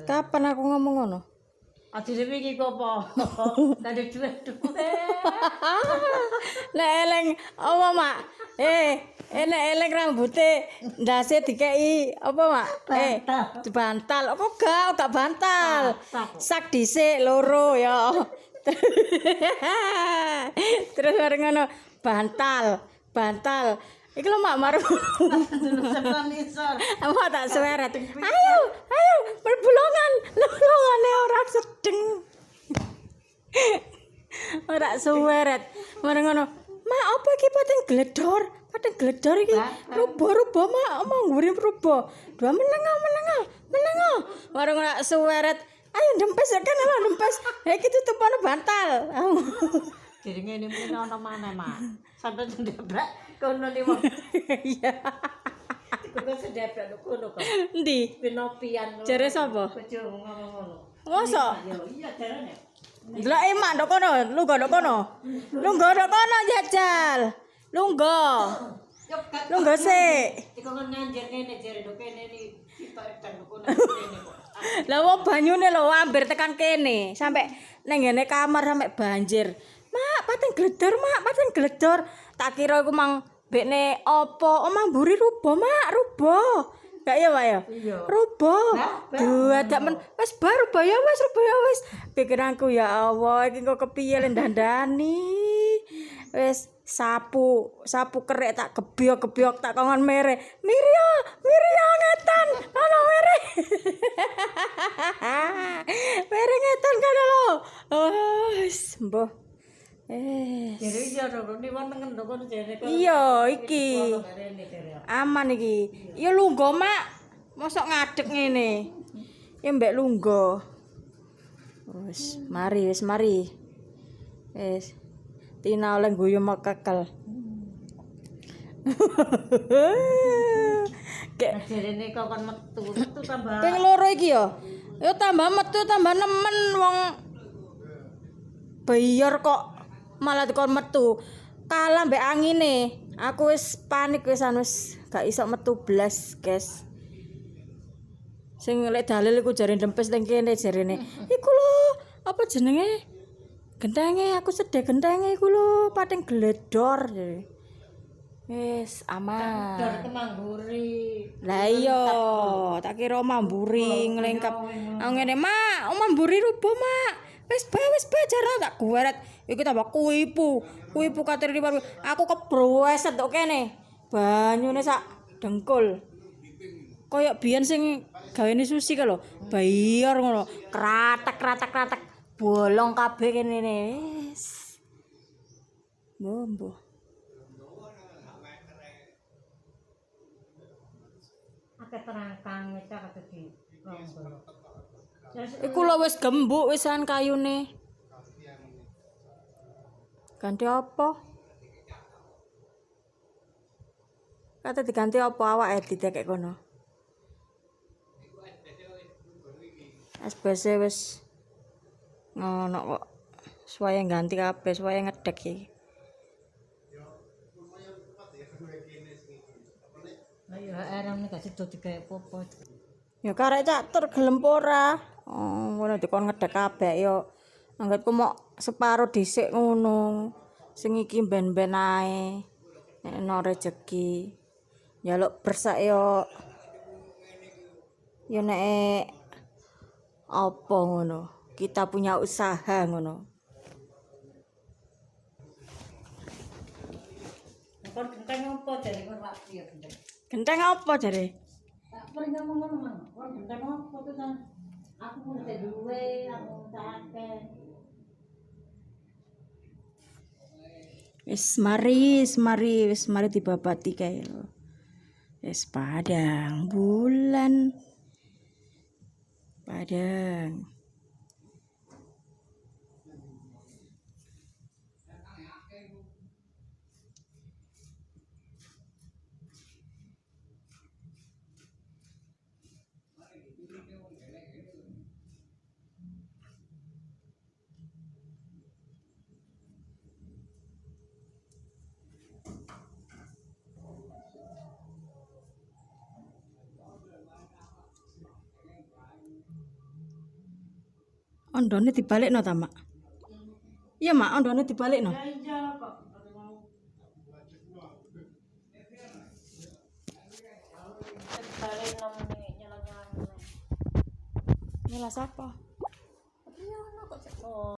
Kapan aku ngomong ngono? Adine iki kok apa? Tadi duwe-duwe. Nek eleng apa, Mak? Nek eleng rambuté ndase dikeki apa, Mak? Dibantal. Apa gak bantal? Sak dhisik loro ya. Terus bareng ngono bantal. Iki lho Mak marung. Apa tak suweret. Ayo, berbulungan. Lolongane ora sedeng. Ora suweret. Mareng ngono. Mak apa iki pating gledor? Pating gledor iki. Rubo-rubo Mak, omong nguri rubo. Dua menengo. Mareng ora suweret. Ayo dempes kan lho dempes. Ha iki tutupane bantal. Jadi ngene mrene ana maneh, Mak. Sampai ndebrak kono li wong. Iya. Kok sedebrak kono kok. Endi? Pinopian. Jare sapa? Bojomu ngomong ngono. Mosok? Iya jarane. Delok emak ndok kono, lungguh ndok kono. Lungguh ndok kono jajal. Lungguh sik. Iku kon nganjer ngene jare ndok kene iki dipaetan kono kene kok. Lah wong banyune lho hampir tekan kene, sampai nang ngene kamar sampai banjir. Mak, pating gledor. Tak kira iku mang bekne apa? Omang mburi rubo, Mak, rubo. Gak ya, Pak ya? Iya. Rubo. Dua dak men wis bar rubo ya wis. Pikiranku ya Allah, iki kok kepiye le dandani. Wis sapu kerek tak gebyok tak kongon mere. Mirio ngetan. Ono mere. Mere ngetan kan lho. Wis mbuh. Jadi iki ora rene wonten kono jare kok. Iya, iki. Aman iki. Ya lungguh, Mak. Mosok ngadeg ngene. Ya mbek lungguh. Wis mari. Wis. Tina oleh guyu mekekel. Kek Jarene kok kon metu tambah. ping loro iki ya. Ya tambah metu tambah nemen wong bayar kok malah dikon metu. Kalah mbek angine. Aku wis panik wis gak iso metu blas, guys. Sing lek dalil iku jare dempes teng kene jarene. Iku lho, apa jenenge? Gentenge aku sedhe gentenge iku lho, pating gledor. Wis aman. Dor kemangguri. Lah iya, tak kira mamburi nglengkap. Ngene, Mak, mamburi rubo, Mak. Wis bae jarno tak gueret. Iki tambah kuipu katir liwat. Aku kebrowes tok kene. Banyune sak dengkul. Kayak biyen sing gawene susi ka lho. Bayar ngono. Kratek. Bolong kabeh kene wis. Mbuh. Akeh terangkang wis kate di rombol. Iku lho wis gembuk wisan kayune. Ganti apa? Kate diganti apa awake didekek kono? SBC wis ngono kok. Suwaye ganti kabeh, suwaye ngedek iki. Ayo arem nek sido digawe apa. Ya karek cak tur gelem ora. Oh, ngono dikon ngedek kabeh ya. Anggapku mok separo dhisik ngono. Sing iki ben-ben ae. Nek ana rejeki. Njaluk bersak yo. Ya nek apa ngono. Kita punya usaha ngono. Kon genteng apa jare kon wak piye genteng? Genteng apa jare? Tak pernah ngomong ngono, Mang. Kon genteng apa tuh kan? Aku pun duwe, aku akeh. Wis mari dibabati kae lho. Wis padang bulan. Padang. Ondone dibalikno ta, Mak? Iya, Mak, ondone dibalikno. Iya kok. Balik nomene nyelang-nyelang. Nyelas apa? Iya, kok. Oh.